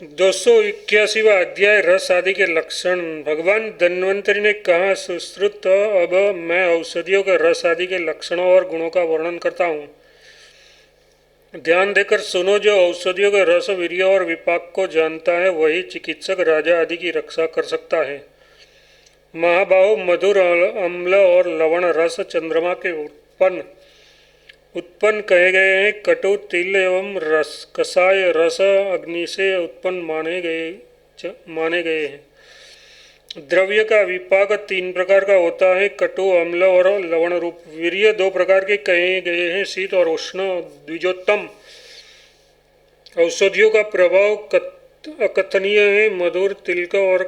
281वां अध्याय रस आदि के लक्षण। भगवान धन्वंतरि ने कहा, सुश्रुत, अब मैं औषधियों के रस आदि के लक्षणों और गुणों का वर्णन करता हूँ। ध्यान देकर सुनो। जो औषधियों के रस, वीर्य और विपाक को जानता है वही चिकित्सक राजा आदि की रक्षा कर सकता है। महाबाहो, मधुर, अम्ल और लवण रस चंद्रमा के उत्पन्न कहे गए हैं। कटु, तिल एवं रस कसाय रस अग्नि से उत्पन्न माने गए हैं। द्रव्य का विपाक 3 प्रकार का होता है, कटु, अम्ल और लवण रूप। वीर्य 2 प्रकार के कहे गए हैं, शीत और उष्ण द्विजोत्तम। औषधियों का प्रभाव अकथनीय है। मधुर, तिलक और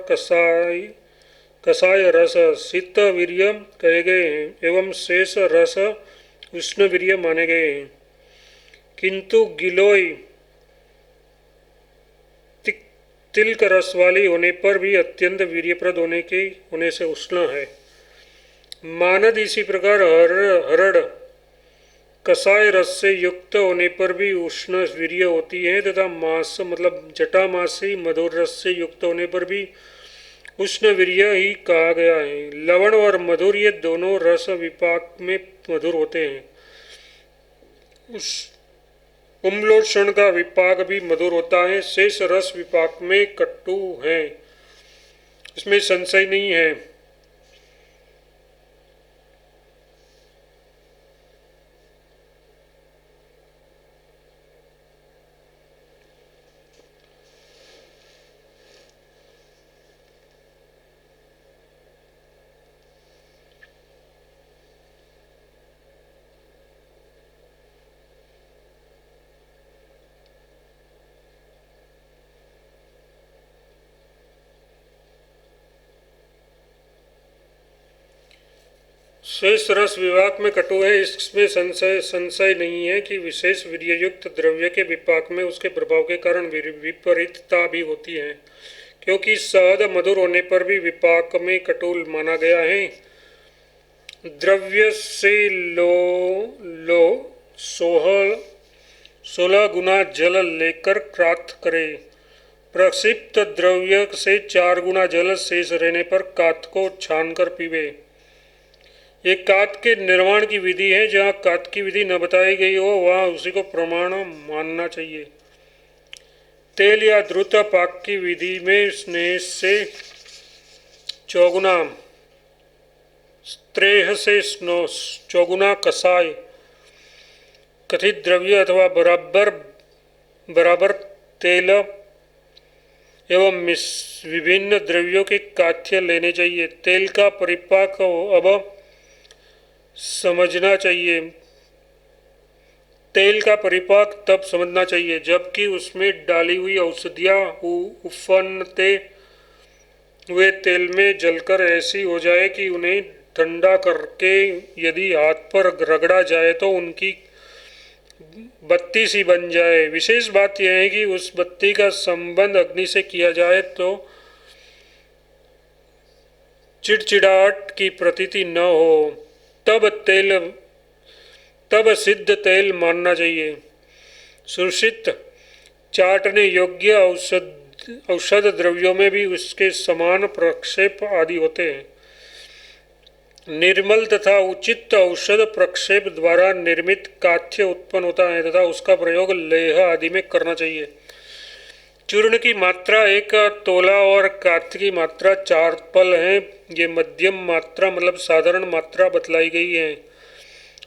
कसाय रस शीत वीर्य कहे गए हैं एवं शेष रस उष्ण वीर्य माने गए हैं। किंतु गिलोय तिलक रस वाली होने पर भी अत्यंत वीर्यप्रद होने से उष्ण है। मानद इसी प्रकार हरड़ कसाय रस से युक्त होने पर भी उष्ण वीर्य होती है तथा मास मतलब जटामासी मधुर रस से युक्त होने पर भी उष्ण वीर्य ही कहा गया है। लवण और मधुर ये दोनों रस विपाक में मधुर होते हैं। उम्लोषण का विपाक भी मधुर होता है। शेष रस विपाक में कटु है, इसमें संशय नहीं है। शेष रस विपाक में कटु है, इसमें संशय नहीं है कि विशेष वीर्ययुक्त द्रव्य के विपाक में उसके प्रभाव के कारण विपरीतता भी होती है, क्योंकि शहद मधुर होने पर भी विपाक में कटु माना गया है। द्रव्य से लो 16 गुना जल लेकर क्राथ करे। प्रक्षिप्त द्रव्य से 4 गुना जल शेष रहने पर काथ को छानकर पीवे। ये कात के निर्माण की विधि है। जहाँ कात की विधि न बताई गई हो वहाँ उसी को प्रमाण मानना चाहिए। तेल या द्रुत पाक की विधि में स्नेह से चौगुना, स्त्रेह से चौगुना कसाय, कथित द्रव्य अथवा बराबर तेल एवं विभिन्न द्रव्यों के काथ्य लेने चाहिए। तेल का परिपाक अब समझना चाहिए। तेल का परिपाक तब समझना चाहिए जबकि उसमें डाली हुई औषधियाँ उफनते हुए तेल में जलकर ऐसी हो जाए कि उन्हें ठंडा करके यदि हाथ पर रगड़ा जाए तो उनकी बत्ती सी बन जाए। विशेष बात यह है कि उस बत्ती का संबंध अग्नि से किया जाए तो चिड़चिड़ाहट की प्रतीति न हो, तब सिद्ध तेल मानना चाहिए। सुषित चाटने योग्य औषध द्रव्यों में भी उसके समान प्रक्षेप आदि होते हैं। निर्मल तथा उचित औषध प्रक्षेप द्वारा निर्मित काथ्य उत्पन्न होता है तथा उसका प्रयोग लेह आदि में करना चाहिए। चूर्ण की मात्रा 1 तोला और काथ्य की मात्रा 4 पल है। ये मध्यम मात्रा मतलब साधारण मात्रा बतलाई गई है।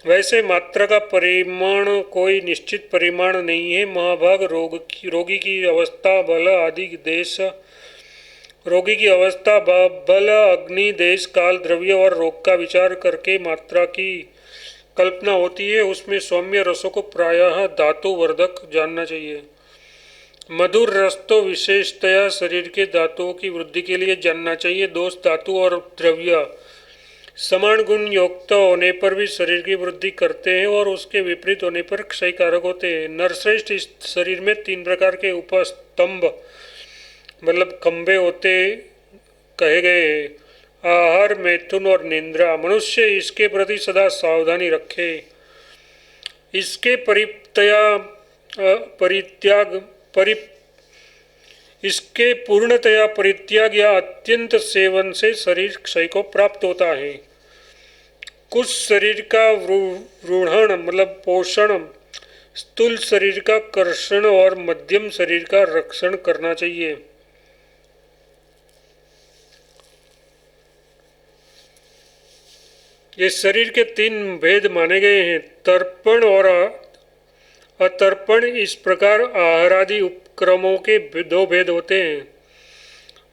वैसे मात्रा का परिमाण कोई निश्चित परिमाण नहीं है। महाभाग रोगी की अवस्था, बल आदि देश, रोगी की अवस्था, बल, अग्नि, देश, काल, द्रव्य और रोग का विचार करके मात्रा की कल्पना होती है। उसमें सौम्य रसों को प्रायः धातु वर्धक जानना चाहिए। मधुर रस तो विशेषतया शरीर के धातुओं की वृद्धि के लिए जानना चाहिए। दोष धातु और द्रव्य समान गुण युक्त होने पर भी शरीर की वृद्धि करते हैं और उसके विपरीत होने पर क्षयकारक होते हैं। नरश्रेष्ठ, इस शरीर में 3 प्रकार के उपस्तंभ मतलब खंभे होते कहे गए हैं, आहार, मैथुन और निंद्रा। मनुष्य इसके प्रति सदा सावधानी रखे। इसके इसके पूर्णतया परित्याग या अत्यंत सेवन से शरीर क्षय को प्राप्त होता है। कुछ शरीर का रूढ़ण मतलब पोषण, स्थूल शरीर का कर्षण और मध्यम शरीर का रक्षण करना चाहिए। ये शरीर के 3 भेद माने गए हैं, तर्पण और अतर्पण। इस प्रकार आहारादि उपक्रमों के 2 भेद होते हैं।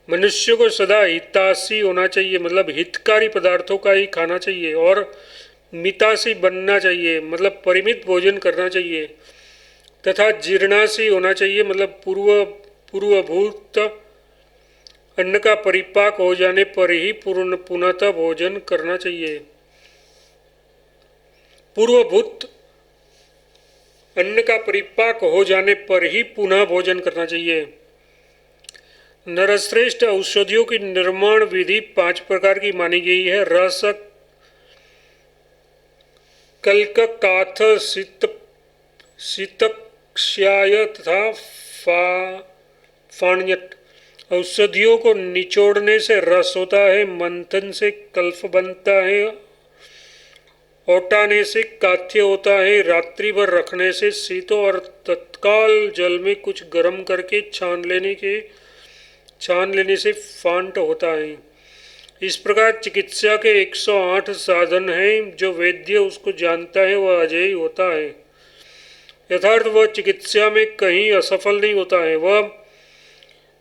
मनुष्य को सदा हितासी होना चाहिए, मतलब हितकारी पदार्थों का ही खाना चाहिए, और मितासी बनना चाहिए, मतलब परिमित भोजन करना चाहिए, तथा जीर्णासी होना चाहिए, मतलब पूर्वभूत अन्न का परिपाक हो जाने पर ही पुनः भोजन करना चाहिए। पूर्वभूत अन्न का परिपाक हो जाने पर ही पुनः भोजन करना चाहिए। नरश्रेष्ठ औषधियों की निर्माण विधि 5 प्रकार की मानी गई है। रस, कल्क, काथ, शीतक्षाय तथा फाण्यट। औषधियों को निचोड़ने से रस होता है, मंथन से कल्प बनता है, औटाने से काथ्य होता है, रात्रि भर रखने से शीत और तत्काल जल में कुछ गर्म करके छान लेने से फांट होता है। इस प्रकार चिकित्सा के 108 साधन हैं। जो वैद्य उसको जानता है वह अजेय होता है, यथार्थ वह चिकित्सा में कहीं असफल नहीं होता है, वह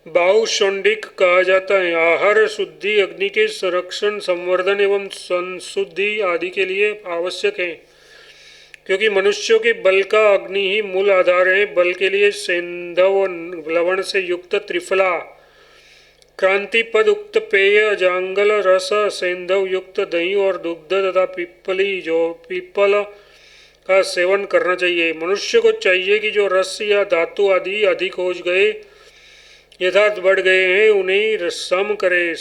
बाहुषौंडिक कहा जाता है। आहार शुद्धि अग्नि के संरक्षण, संवर्धन एवं संशुद्धि आदि के लिए आवश्यक है, क्योंकि मनुष्यों के बल का अग्नि ही मूल आधार है। बल के लिए सेंधव लवण से युक्त त्रिफला, क्रांति पद उक्त पेय, जांगल रस, सेंधव युक्त दही और दुग्ध तथा पीपल का सेवन करना चाहिए। मनुष्य को चाहिए कि जो रस या धातु आदि अधिक हो गए, यथार्थ बढ़ गए हैं, उन्हें सम करे,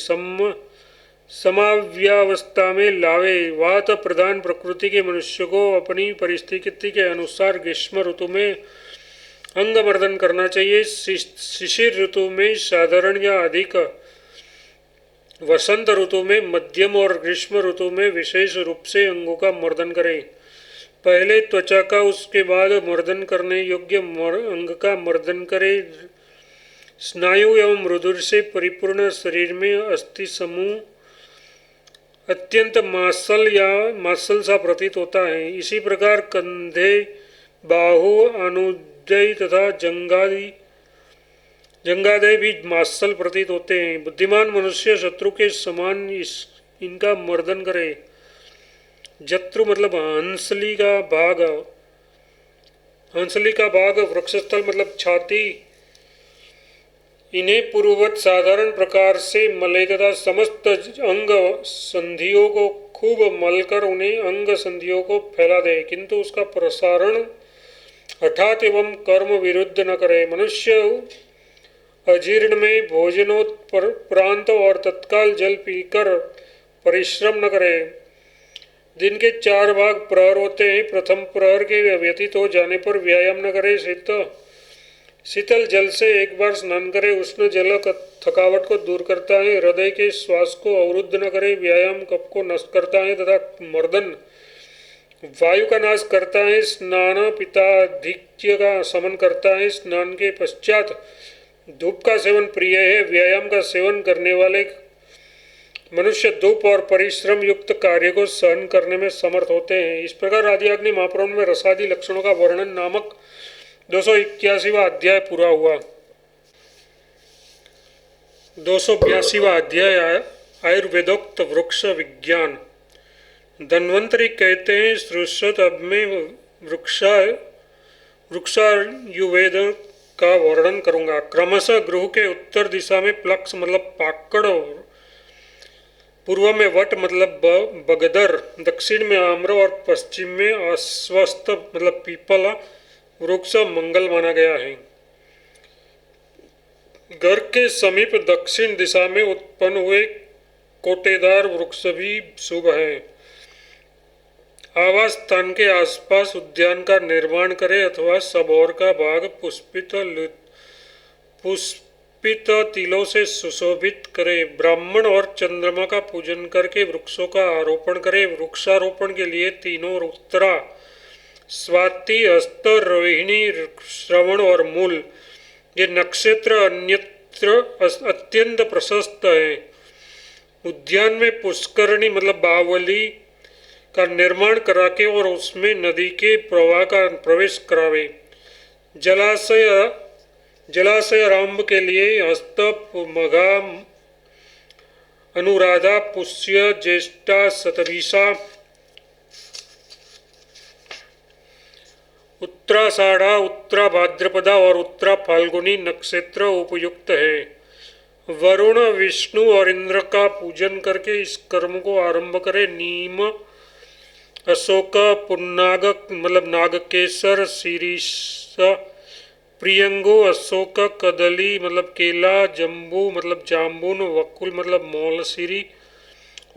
समाव्यावस्था में लावे। वात प्रधान प्रकृति के मनुष्य को अपनी परिस्थिति के अनुसार ग्रीष्म ऋतु में अंगमर्दन करना चाहिए, शिशिर ऋतु में साधारण या अधिक, वसंत ऋतु में मध्यम और ग्रीष्म ऋतु में विशेष रूप से अंगों का मर्दन करें। पहले त्वचा का, उसके बाद मर्दन करने योग्य अंग का मर्दन करें। स्नायु एवं रुधिर से परिपूर्ण शरीर में अस्थि समूह अत्यंत मांसल सा प्रतीत होता है। इसी प्रकार कंधे, बाहु, अनुदय तथा जंगादय भी मांसल प्रतीत होते हैं। बुद्धिमान मनुष्य शत्रु के समान इनका मर्दन करे। जत्रु मतलब हंसली का भाग, वृक्षस्थल मतलब छाती, इन्हें पूर्ववत साधारण प्रकार से मले तथा समस्त अंग संधियों को खूब मलकर उन्हें अंग संधियों को फैला दे, किंतु उसका प्रसारण हठात एवं कर्म विरुद्ध न करे। मनुष्य अजीर्ण में भोजनोपरांत और तत्काल जल पीकर परिश्रम न करे। दिन के 4 भाग प्रहर होते हैं। प्रथम प्रहर के व्यतीत हो जाने पर व्यायाम न करे। शीतल जल से एक बार स्नान करे। उष्ण जल थकावट को दूर करता है, हृदय के श्वास को अवरुद्ध न करे। व्यायाम कफ को नष्ट करता है तथा मर्दन वायु का नाश करता है। स्नान पित्ताधिक्य का शमन करता है। स्नान के पश्चात धूप का सेवन प्रिय है। व्यायाम का सेवन करने वाले मनुष्य धूप और परिश्रम युक्त कार्य को सहन करने में समर्थ होते हैं। इस प्रकार आदिअग्नि महापुराण में रसादि लक्षणों का वर्णन नामक 281वां अध्याय पूरा हुआ। 282वां अध्याय आयुर्वेदोक्त वृक्ष विज्ञान। धन्वंतरि कहते हैं, श्रुश्रुत अब में वृक्षायुर्वेद का वर्णन करूंगा। क्रमशः गृह के उत्तर दिशा में प्लक्ष मतलब पाकड़, पूर्व में वट मतलब बगदर, दक्षिण में आम्र और पश्चिम में अस्वस्थ मतलब पीपल वृक्ष मंगल माना गया है। घर के समीप दक्षिण दिशा में उत्पन्न हुए कोटेदार वृक्ष भी शुभ है। आवास स्थान के आसपास उद्यान का निर्माण करें अथवा सब और का भाग पुष्पित तिलों से सुशोभित करे। ब्राह्मण और चंद्रमा का पूजन करके वृक्षों का आरोपण करे। वृक्षारोपण के लिए तीनों उत्तरा, स्वाति, हस्त, रोहिणी, श्रवण और मूल ये नक्षत्र अन्यत्र अत्यंत प्रशस्त है। उद्यान में पुष्करणी मतलब बावली का निर्माण करा के और उसमें नदी के प्रवाह का प्रवेश करावे। जलाशय आरंभ के लिए हस्त, मघा, अनुराधा, पुष्य, ज्येष्ठा, शतभिषा, उत्तराषाढ़ा, उत्तरा भाद्रपदा और उत्तरा फाल्गुनी नक्षत्र उपयुक्त है। वरुण, विष्णु और इंद्र का पूजन करके इस कर्म को आरंभ करे। नीम, अशोक, पुन्नाग मतलब नागकेसर, शीरीष, प्रियंगु, अशोक, कदली मतलब केला, जम्बू मतलब जामुन, वकुल मतलब मौलसीरी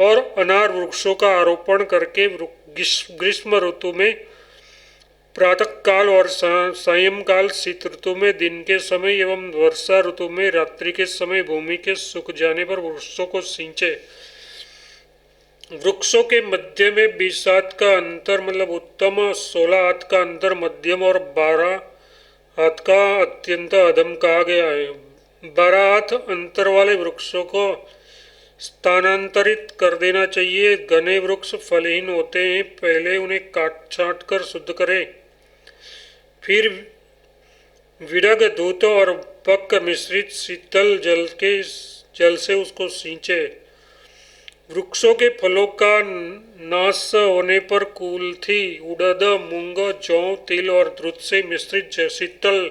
और अनार वृक्षों का आरोपण करके ग्रीष्म ऋतु में प्रातः काल और सायंकाल, शीत ऋतु में दिन के समय एवं वर्षा ऋतु में रात्रि के समय भूमि के सूख जाने पर वृक्षों को सींचे। वृक्षों के मध्य में 20 हाथ का अंतर मतलब उत्तम, 16 हाथ का अंतर मध्यम और 12 हाथ का अत्यंत अधम कहा गया है। 12 हाथ अंतर वाले वृक्षों को स्थानांतरित कर देना चाहिए। घने वृक्ष फलहीन होते हैं, पहले उन्हें काट छांट कर शुद्ध करें, फिर विरग, दूत और पक मिश्रित शीतल जल से उसको सींचे। वृक्षों के फलों का नाश होने पर कुल्थी, उड़द, मूंग, जौ, तिल और दूध से मिश्रित शीतल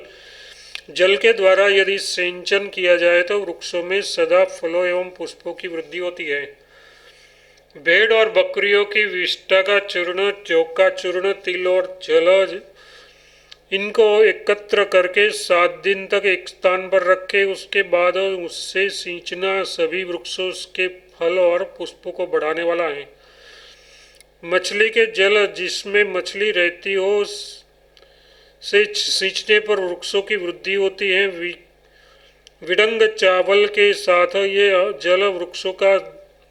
जल के द्वारा यदि सिंचन किया जाए तो वृक्षों में सदा फलों एवं पुष्पों की वृद्धि होती है। भेड़ और बकरियों की विष्ठा का चूर्ण, जौ का चूर्ण, तिल और जल इनको एकत्र करके 7 दिन तक एक स्थान पर रखे। उसके बाद उससे सींचना सभी वृक्षों के फल और पुष्पों को बढ़ाने वाला है। मछली के जल जिसमें मछली रहती हो से सींचने पर वृक्षों की वृद्धि होती है। विडंग चावल के साथ ये जल वृक्षों का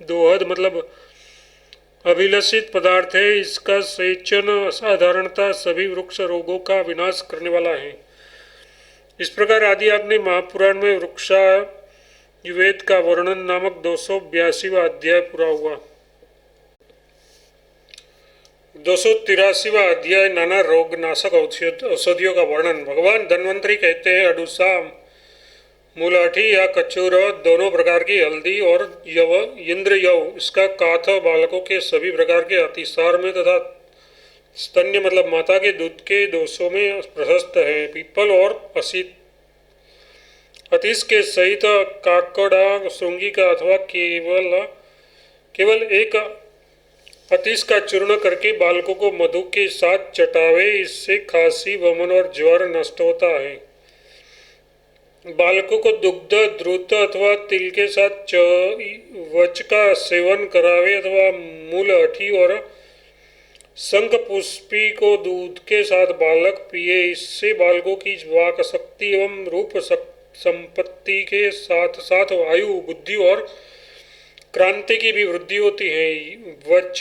दोहद मतलब अभिलषित पदार्थ है। इसका सेचन असाधारणता सभी वृक्ष रोगों का विनाश करने वाला है। इस प्रकार आदि आपने महापुराण में वृक्षायुर्वेद का वर्णन नामक 282वां अध्याय पूरा हुआ। 283वां अध्याय नाना रोग नाशक औषधियों का वर्णन। भगवान धन्वंतरी कहते हैं, अडुसा, मुलाठी या कचूर दोनों प्रकार की हल्दी और इंद्र यव इसका काथ बालकों के सभी प्रकार के अतिसार में तथा स्तन्य मतलब माता के दूध के दोषों में प्रशस्त है। पीपल और अतीस के सहित काकड़ा, श्रृंगी का अथवा केवल एक अतीस का चूर्ण करके बालकों को मधु के साथ चटावे। इससे खांसी, वमन और ज्वर नष्ट होता है। बालकों को दुग्ध, द्रुत अथवा तिल के साथ वच का सेवन करावे अथवा मूल, अठी और शंख पुष्पी को दूध के साथ बालक पिए। इससे बालकों की वाक शक्ति एवं रूप संपत्ति के साथ साथ आयु, बुद्धि और क्रांति की भी वृद्धि होती है। वच,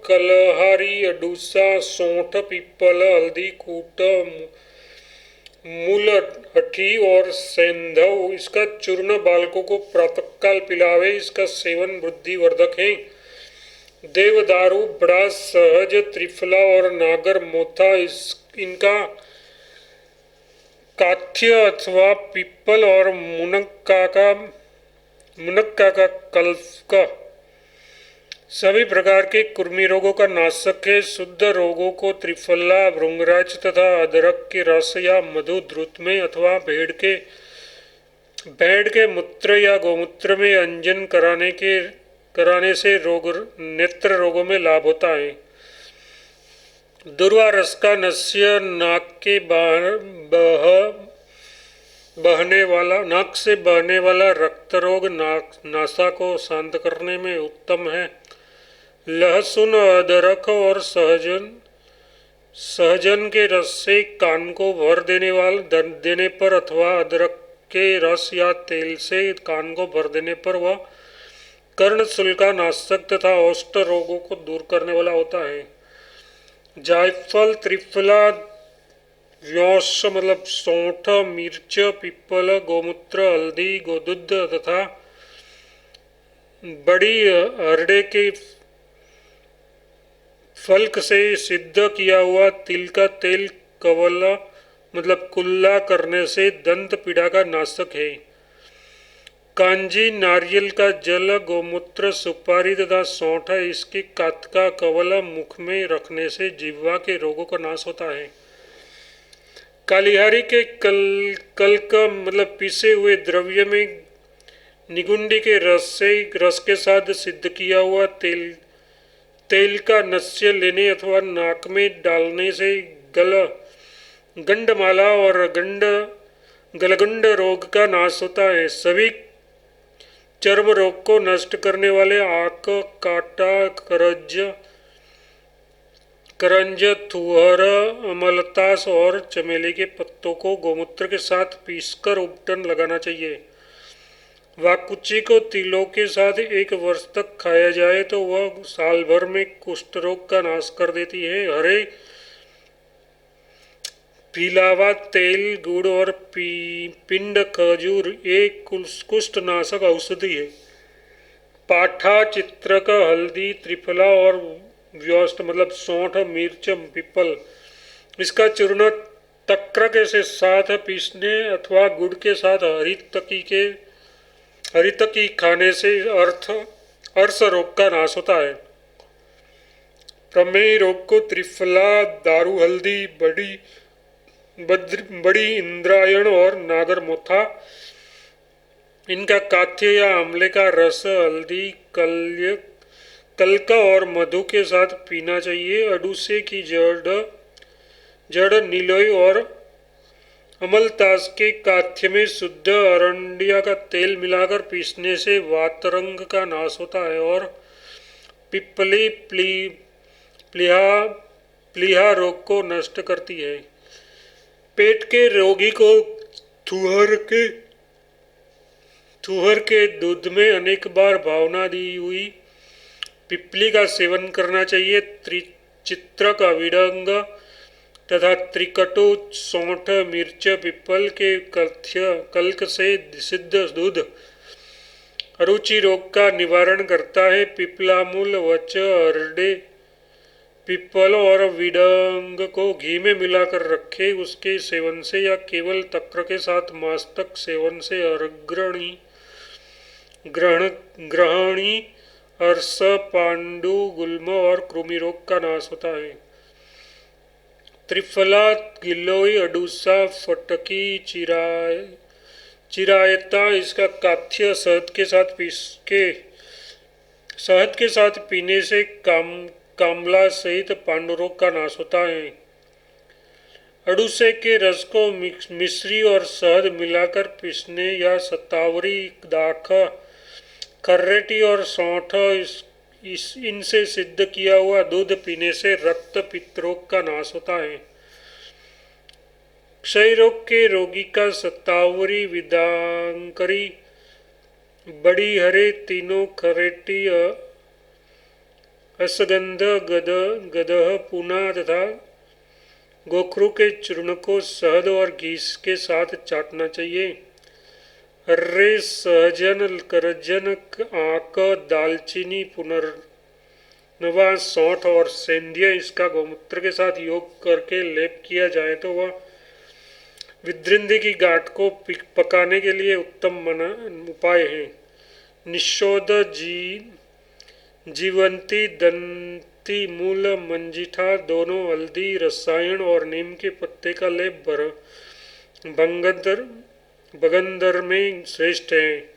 कलहारी, अडूसा, सौंठ, पीपल, हल्दी, कूट, मूल, हठी और सेंधव इसका चूर्ण बालकों को प्रातःकाल पिलावे। इसका सेवन वृद्धि वर्धक है। देवदारू, बड़ा सहज, त्रिफला और नागर मोथा इनका काथ्य अथवा पीपल और मुनक्का का कल्प सभी प्रकार के कृमि रोगों का नाशक है। शुद्ध रोगों को त्रिफला, भृंगराज तथा अदरक के रस या मधु द्रुत में अथवा भेड़ के मूत्र या गोमूत्र में अंजन कराने से नेत्र रोगों में लाभ होता है। दुर्वा रस का नस्य नाक से बहने वाला रक्त रोग नासा को शांत करने में उत्तम है। लहसुन, अदरक और सहजन के रस से कान को भर देने पर अथवा अदरक के रस या तेल से कान को भर देने पर वह कर्णशूल का नाशक तथा औष्ठ रोगों को दूर करने वाला होता है। जायफल, त्रिफला, व्योस मतलब सौंठ, मिर्च, पीपल, गोमूत्र, हल्दी, गोदूध तथा बड़ी हरड़े के फल्क से सिद्ध किया हुआ तिल का तेल कवला मतलब कुल्ला करने से दंत पीड़ा का नाशक है। कांजी, नारियल का जल, गोमूत्र, सुपारी तथा सौंठ इसकी कात का कवला मुख में रखने से जिह्वा के रोगों का नाश होता है। कालिहारी के कल का मतलब पीसे हुए द्रव्य में निगुंडी के रस के साथ सिद्ध किया हुआ तेल का नस्य लेने अथवा नाक में डालने से गंडमाला और गलगंड रोग का नाश होता है। सभी चर्म रोग को नष्ट करने वाले आक, काटा, करंज, थुहर, अमलतास और चमेली के पत्तों को गोमूत्र के साथ पीसकर उपटन लगाना चाहिए। वाकुची को तिलों के साथ 1 वर्ष तक खाया जाए तो वह साल भर में कुष्ठ रोग का नाश कर देती है। हरे पिलावा, तेल, गुड़ और पिंड खजूर एक कुष्ठ नाशक औषधि है। पाठा, चित्रक, हल्दी, त्रिफला और व्योस्त मतलब सौंठ, मिर्च, पीपल इसका चूर्ण तक्र के साथ पीसने अथवा गुड़ के साथ हरितकी खाने से अर्श रोग का नाश होता है। प्रमेय रोग को त्रिफला, दारू, हल्दी, बड़ी इंद्रायण और नागरमोथा इनका काथ्य या आंवले का रस, हल्दी, कलका और मधु के साथ पीना चाहिए। अडूसे की जड़, नीलोई और अमलतास के काथ्य में शुद्ध अरंडिया का तेल मिलाकर पीसने से वातरंग का नाश होता है। और पिपली प्लीहा रोग को नष्ट करती है। पेट के रोगी को थुहर के दूध में अनेक बार भावना दी हुई पिपली का सेवन करना चाहिए। त्रिचित्रक, अविडंग तथा त्रिकटु, सौंठ, मिर्च, पीपल के कल्क से सिद्ध दूध अरुचि रोग का निवारण करता है। पिपलामूल, वच, हरडे, पीपल और विडंग को घी में मिलाकर रखे उसके सेवन से या केवल तक्र के साथ मास्तक सेवन से ग्रहणी, अर्श, पांडु, गुल्म और कृमि रोग का नाश होता है। त्रिफला, गिलोय, अडूसा, फटकी, चिरायता इसका काथ्य शहद के साथ पीने से कामला सहित पांडु रोग का नाश होता है। अडूसे के रस को मिश्री और शहद मिलाकर पीसने या शतावरी, दाख, खर्रेटी और सौंठ इनसे सिद्ध किया हुआ दूध पीने से रक्त पित्त रोग का नाश होता है। क्षय रोग के रोगी का शतावरी, विदांकरी, बड़ी हरे, तीनों खरेटी, असगंध, गदह, पूना तथा गोखरू के चूर्ण को शहद और घी के साथ चाटना चाहिए। हर्रे, सहजन, करजन, आक, दालचीनी, पुनर्नवा, सौंठ और सेंधिया इसका गोमूत्र के साथ योग करके लेप किया जाए तो वह विद्रिंदी की गांठ को पकाने के लिए उत्तम उपाय है। निशोध, जीवंती, दंती, मूल, मंजिठा दोनों हल्दी, रसायन और नीम के पत्ते का लेप बगंदर में श्रेष्ठ है।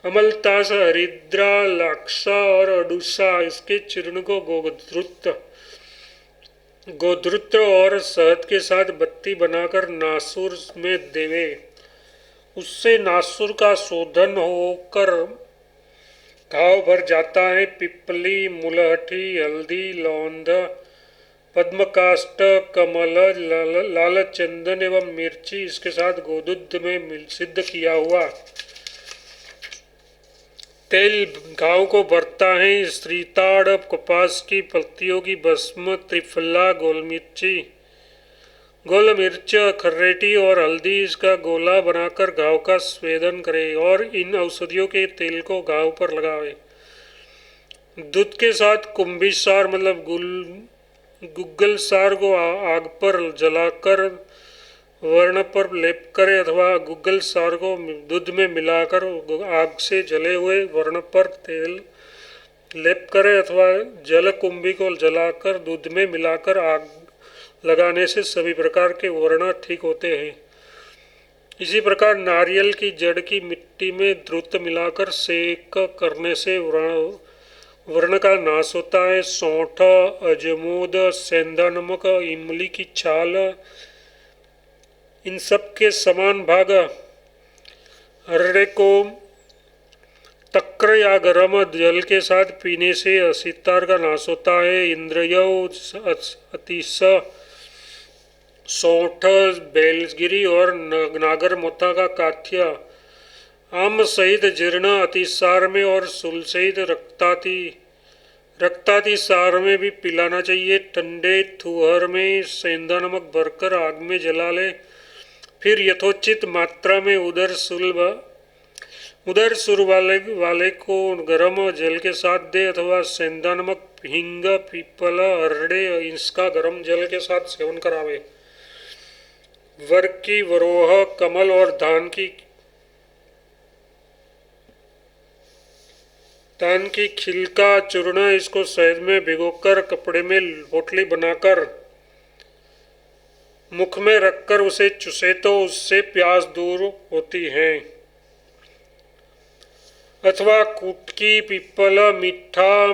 अमलतास, हरिद्रा, लाक्षा और अडूसा इसके चूर्ण को गोधृत और शहद के साथ बत्ती बनाकर नासूर में देवे। उससे नासूर का शोधन होकर घाव भर जाता है। पिपली, मुलहठी, हल्दी, लौंद, पद्मकाष्ठ, कमल, लाल चंदन एवं मिर्ची इसके साथ गोदूध में सिद्ध किया हुआ तेल गांव को भरता है। श्रीताड़, कपास की पत्तियों की भस्म, त्रिफला, गोल मिर्च, खर्रेटी और हल्दी इसका गोला बनाकर घाव का स्वेदन करे और इन औषधियों के तेल को घाव पर लगावे। दूध के साथ कुंभिसार मतलब गुग्गल सार को आग पर जलाकर वर्ण पर लेप करे अथवा गुग्गल सार को दूध में मिलाकर आग से जले हुए वर्ण पर तेल लेप करे अथवा जल कुंभी को जलाकर दूध में मिलाकर आग लगाने से सभी प्रकार के वर्ण ठीक होते हैं। इसी प्रकार नारियल की जड़ की मिट्टी में द्रुत मिलाकर सेक करने से वर्ण का नाश होता है। सौंठ, अजमोद, सेंधा नमक, इमली की छाल इन सब के समान भाग हर्रे को तक्र या गर्म जल के साथ पीने से असितार का नाश होता है। इंद्रियों, अतिश, सौंठ, बेलगिरी और नागरमोथा का काथ्य आम सहित जीर्ण अतिसार में और सूल सहित रक्तातिसार में भी पिलाना चाहिए। ठंडे थुहर में सेंधा नमक भरकर आग में जला ले, फिर यथोचित मात्रा में उदर सुर वाले को गर्म जल के साथ दे अथवा सेंधा नमक, हींग, पीपल, हरड़े इसका गर्म जल के साथ सेवन करावे। वर की वरोह, कमल और धान की खिल का चूर्ण इसको शहद में भिगोकर कपड़े में पोटली बनाकर मुख में रखकर उसे चूसे तो उससे प्यास दूर होती है। अथवा कुटकी, पीपल, मीठा,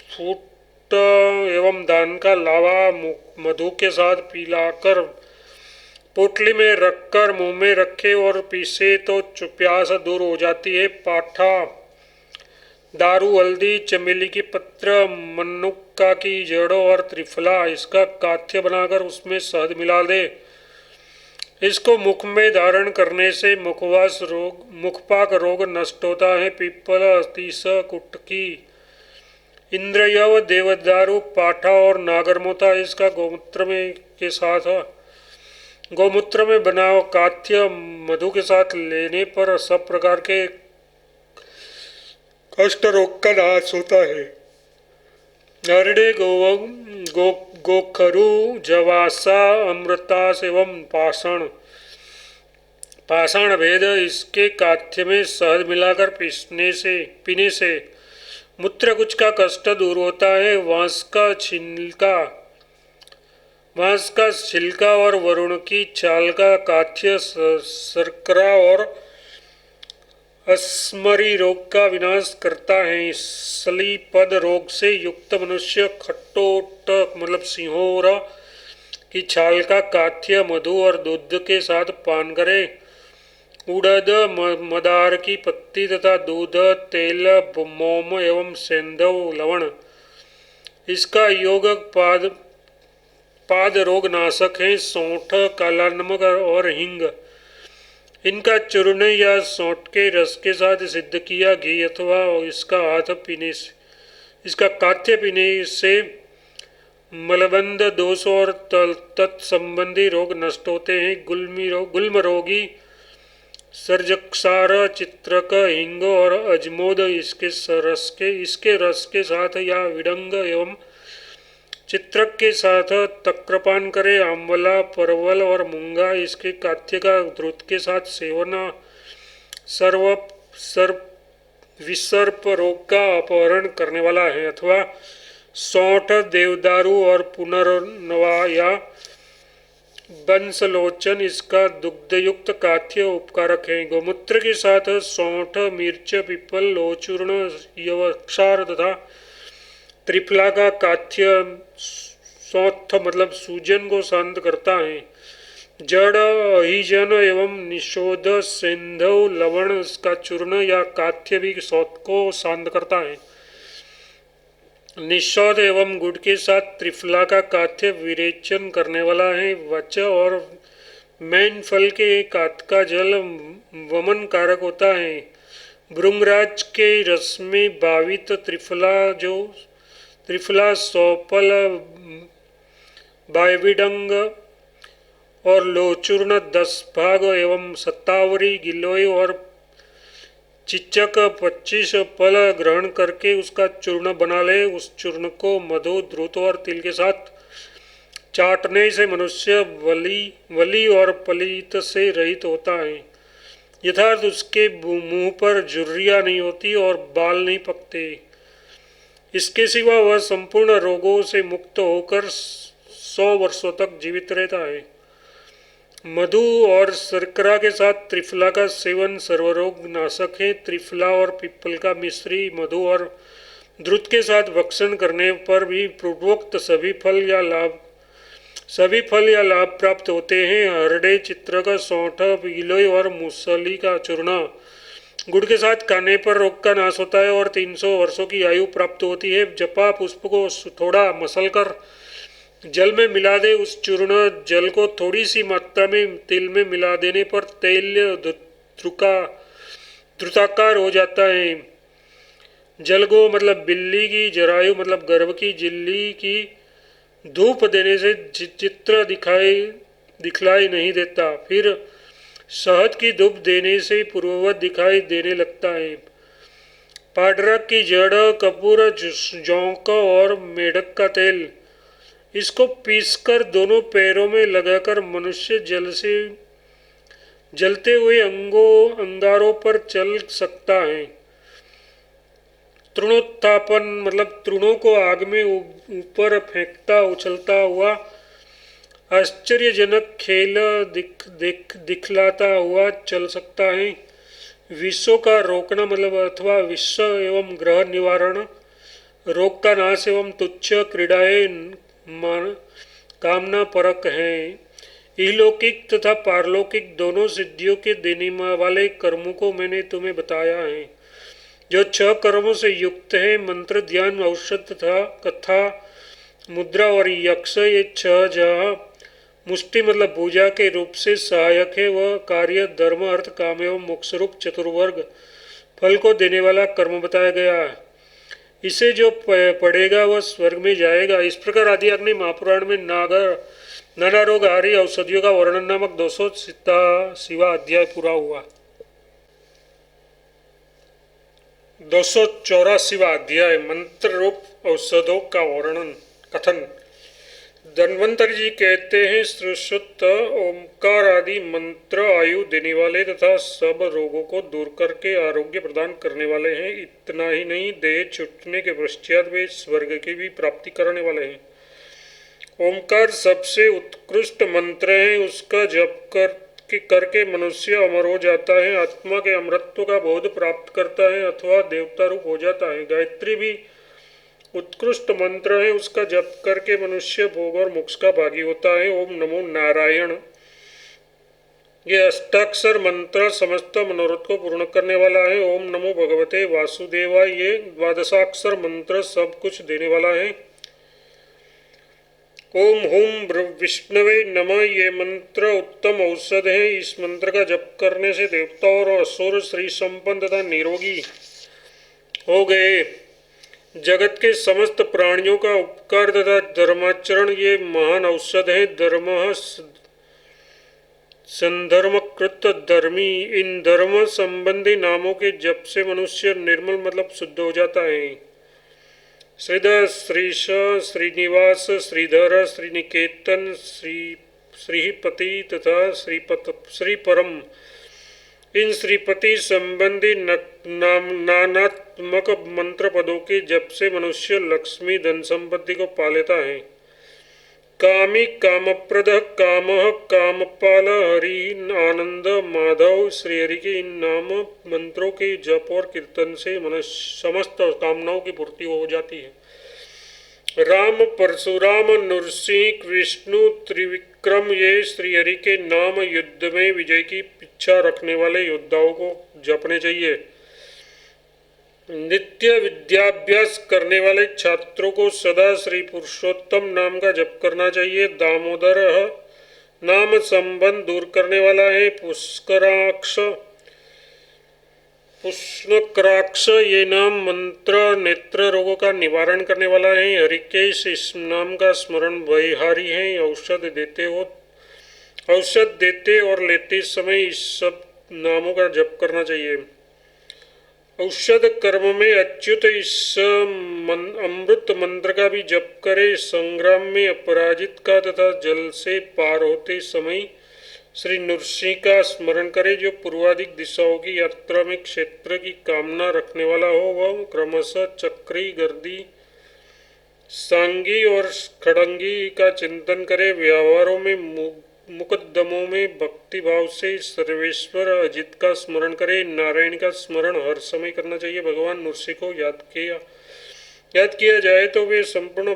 फूट एवं धान का लावा मधु के साथ पिलाकर पोटली में रखकर मुंह में रखे और पीसे तो प्यास दूर हो जाती है। पाठा, दारू, हल्दी, चमेली की पत्र, मनुक्का की जड़ों और त्रिफला इसका काथ्य बनाकर उसमें शहद मिला दे। इसको मुख में धारण करने से मुखपाक रोग नष्ट होता है। पीपल, अतिश, कुटकी, इंद्रियव, देवदारू, पाठा और नागरमोथा इसका गोमूत्र में बनाओ काथ्य मधु के साथ लेने पर सब प्रकार के कष्ट रोग का नाश होता है। हरड़े, गोखरू, जवासा, अमृतास एवं पाषाण भेद इसके काथ्य में शहद मिलाकर पीने से मूत्रकुच का कष्ट दूर होता है। बांस का छिलका और वरुण की छाल का काथ्य शर्करा और अस्मरी रोग का विनाश करता है। सलीपद रोग से युक्त मनुष्य खट्टोट मतलब सिंहोरा की छाल का काथ्य मधु और दूध के साथ पान करे। उड़द, मदार की पत्ती तथा दूध, तेल, मोम एवं सेंधव लवण इसका योग पाद रोग नाशक है। सौंठ, काला नमक और हींग इनका चूर्ण या सौंठ के रस के साथ सिद्ध किया घी अथवा इसका काथ्य पीने से मलबंध दोष और तत्संबंधी रोग नष्ट होते हैं। गुल्म रोगी सर्जक्षार, चित्रक, हिंग और अजमोद इसके रस के साथ या विडंग एवं चित्रक के साथ तक्रपान करे। आंवला, परवल और मूंगा इसके काथ्य का द्रुत के साथ सेवन विसर्प रोग का अपहरण करने वाला है। अथवा सौंठ, देवदारू और पुनर्नवा या बंसलोचन इसका दुग्धयुक्त काथ्य उपकारक है। गोमूत्र के साथ सौंठ, मिर्च, पीपल, लोचूर्ण, यवक्षार तथा त्रिफला का काथ्य सौंठ मतलब सूजन को शांत करता है। जड़, अहिजन एवं निषोध, सेंधव लवण इसका चूर्ण या काथ्य भी शौथ को शांत करता है। निःशोध एवं गुड़ के साथ त्रिफला का काथ्य विरेचन करने वाला है। वच और मैन फल के कात का जल वमन कारक होता है। भृंगराज के रस में भावित त्रिफला सोपल बायविडंग और लोचूर्ण 10 भाग एवं सत्तावरी गिलोय और चिच्चक 25 फल ग्रहण करके उसका चूर्ण बना ले। उस चूर्ण को मधु, द्रुत और तिल के साथ चाटने से मनुष्य वली और पलित से रहित होता है। यथार्थ उसके मुंह पर झुर्रियाँ नहीं होती और बाल नहीं पकते। इसके सिवा वह संपूर्ण रोगों से मुक्त होकर 100 वर्षों तक जीवित रहता है। मधु और शर्करा के साथ त्रिफला का सेवन सर्वरोग नाशक है। त्रिफला और पीपल का मिश्री मधु और द्रुत के साथ भक्षण करने पर भी पूर्वोक्त सभी फल या लाभ प्राप्त होते हैं। हरडे, चित्र का सौंठ, गिलोय और मूसली का चूर्ण गुड़ के साथ खाने पर रोग का नाश होता है और 300 वर्षों की आयु प्राप्त होती है। जपा पुष्प को थोड़ा मसल कर जल में मिला दे। उस चूर्ण जल को थोड़ी सी मात्रा में तिल में मिला देने पर तैल द्रुताकार हो जाता है। जलगो मतलब बिल्ली की, जरायु मतलब गर्भ की, जिल्ली की धूप देने से चित्र दिखलाई नहीं देता। फिर शहद की धूप देने से पूर्ववत दिखाई देने लगता है। पाडरक की जड़, कपूर, जौं और मेढक का तेल, इसको पीसकर दोनों पैरों में लगाकर मनुष्य जलते हुए अंगारों पर चल सकता है। तृणोत्थापन मतलब तृणों को आग में ऊपर फेंकता उछलता हुआ आश्चर्यजनक खेल दिखलाता हुआ चल सकता है। विषों का रोकना मतलब अथवा विश्व एवं ग्रह निवारण, रोग का नाश एवं तुच्छ क्रीड़ाएं कामना परक हैं। इहलौकिक तथा पारलौकिक दोनों सिद्धियों के देने वाले कर्मों को मैंने तुम्हें बताया है। जो 6 कर्मों से युक्त है, मंत्र, ध्यान, औषध तथा कथा, मुद्रा और यक्ष, ये 6 जहाँ मुष्टि मतलब भुजा के रूप से सहायक है, वह कार्य, धर्म, अर्थ, काम एवं मोक्ष रूप चतुर्वर्ग फल को देने वाला कर्म बताया गया है। इसे जो पढ़ेगा वह स्वर्ग में जाएगा। इस प्रकार आदि अग्नि महापुराण में नाना रोग हारी औषधियों का वर्णन नामक 287वां अध्याय पूरा हुआ। 284वां अध्याय मंत्र रूप औषधों का वर्णन कथन। धन्वंतरि जी कहते हैं, श्रुत ओंकार आदि मंत्र आयु देने वाले तथा सब रोगों को दूर करके आरोग्य प्रदान करने वाले हैं। इतना ही नहीं, देह छूटने के पश्चात वे स्वर्ग की भी प्राप्ति करने वाले हैं। ओंकार सबसे उत्कृष्ट मंत्र है। उसका जप करके मनुष्य अमर हो जाता है, आत्मा के अमरत्व का बोध प्राप्त करता है अथवा देवता रूप हो जाता है। गायत्री भी उत्कृष्ट मंत्र है। उसका जप करके मनुष्य भोग और मोक्ष का भागी होता है। ओम नमो नारायण, ये अष्टाक्षर मंत्र समस्त मनोरथ को पूर्ण करने वाला है। ओम नमो भगवते वासुदेवाय, ये 12 मंत्र सब कुछ देने वाला है। ओम हुम विष्णवे नमः, ये मंत्र उत्तम औषध है। इस मंत्र का जप करने से देवता और असुर श्री संपन्न तथा निरोगी हो गए। जगत के समस्त प्राणियों का उपकार तथा धर्माचरण ये महान औषध है। धर्म संधर्मकृत धर्मी, इन धर्म संबंधी नामों के जप से मनुष्य निर्मल मतलब शुद्ध हो जाता है। श्रीधर, श्रीश, श्रीनिवास, श्रीधर, श्रीनिकेतन, श्रीपति तथा श्रीपरम, इन श्रीपति संबंधी नानात्मक मंत्र पदों के जप से मनुष्य लक्ष्मी धन संपत्ति को पा लेता है। कामी, कामप्रद, कामः, कामपाल, हरि, आनंद, माधव, श्रीहरि के इन नाम मंत्रों के जप और कीर्तन से मनुष्य समस्त कामनाओं की पूर्ति हो जाती है। राम, परशुराम, नृसिंह, विष्णु, त्रिविक्रम, ये श्रीहरि के नाम युद्ध में विजय की इच्छा रखने वाले योद्धाओं को जपने चाहिए। नित्य विद्याभ्यास करने वाले छात्रों को सदा श्री पुरुषोत्तम नाम का जप करना चाहिए। दामोदर नाम संबंध दूर करने वाला है। पुष्णक्राक्ष ये नाम मंत्र नेत्र रोगों का निवारण करने वाला है। हरिकेश इस नाम का स्मरण वैहारी है। औषध देते और लेते समय इस सब नामों का जप करना चाहिए। औषध कर्म में अच्युत इस अमृत मंत्र का भी जप करे। संग्राम में अपराजित का तथा जल से पार होते समय श्री नृसिंह का स्मरण करे। जो पूर्वाधिक दिशाओं की यात्रा में क्षेत्र की कामना रखने वाला हो, वह क्रमशः चक्री, गर्दी, सांगी और खड़ंगी का चिंतन करे। व्यवहारों में मुकदमों में भक्ति भाव से सर्वेश्वर अजित का स्मरण करे। नारायण का स्मरण हर समय करना चाहिए। भगवान नृसिंह को याद किया जाए तो वे संपूर्ण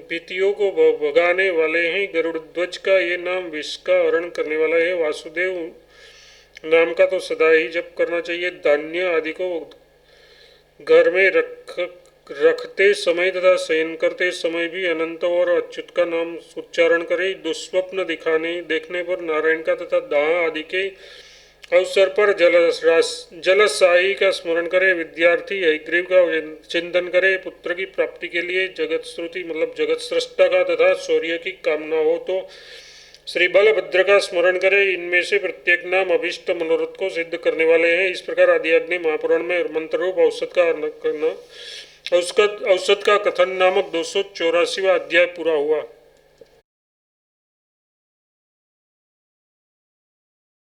भीतियों को भगाने वाले हैं। गरुड़ ध्वज का ये नाम विष का हरण करने वाला है। वासुदेव नाम का तो सदा ही जप करना चाहिए। धान्य आदि को घर में रखते समय तथा शयन करते समय भी अनंत और अच्युत का नाम उच्चारण करे। दुस्वप्न देखने पर नारायण का तथा दाह आदि के अवसर पर जलसाई का स्मरण करे। विद्यार्थी हयग्रीव का चिंतन करे। पुत्र की प्राप्ति के लिए जगत श्रुति मतलब जगत सृष्टा का तथा शौर्य की कामना हो तो श्री बलभद्र का स्मरण करे। इनमें से प्रत्येक नाम अभिष्ट मनोरथ को सिद्ध करने वाले हैं। इस प्रकार आदिअग्नि महापुराण में मंत्र रूप औषध का कथन नामक 284वां अध्याय पूरा हुआ।